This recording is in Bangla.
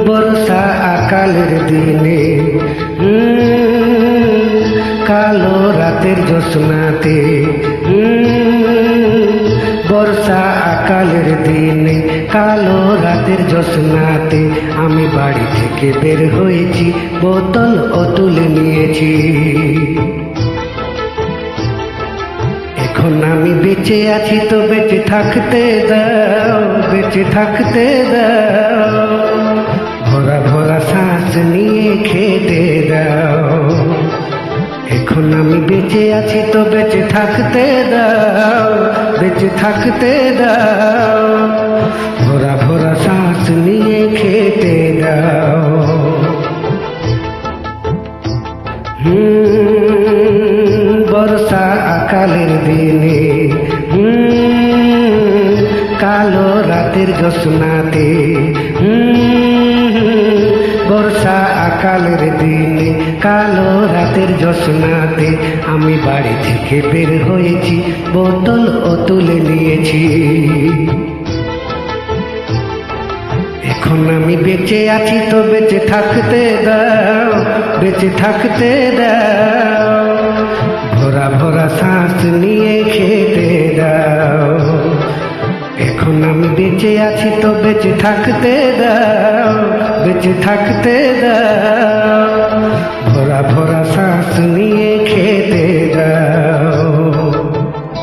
বর্ষা আকালের দিনে কালো রাতের জ্যোৎস্নাতে, বর্ষা আকালের দিনে কালো রাতের জ্যোৎস্নাতে আমি বাড়ি থেকে বের হয়েছি, বোতল ও তুলে নিয়েছি। এখন আমি বেঁচে আছি তো বেঁচে থাকতে দাও, বেঁচে থাকতে দাও, ভরা ভরা শ্বাস নিয়ে খেতে দাও। এখন আমি বেঁচে আছি তো বেঁচে থাকতে দাও, বেঁচে থাকতে দাও, ভরা ভরা শ্বাস নিয়ে খেতে দাও। বর্ষা আকালের দিনে কালো রাতের জ্যোৎস্নাতে, বর্ষা আকালের দিনে কালো রাতের জ্যোৎস্নাতে আমি বাড়ি থেকে বের হয়েছি, বোতল ও তুলে নিয়েছি। এখন আমি বেঁচে আছি তো বেঁচে থাকতে দাও, বেঁচে থাকতে দাও, ভরা ভরা শ্বাস নিয়ে খেতে দাও। এখন আমি বেঁচে আছি তো বেঁচে থাকতে দাও, বেঁচে থাকতে দাও, ভরা ভরা শ্বাস নিয়ে খেতে দাও।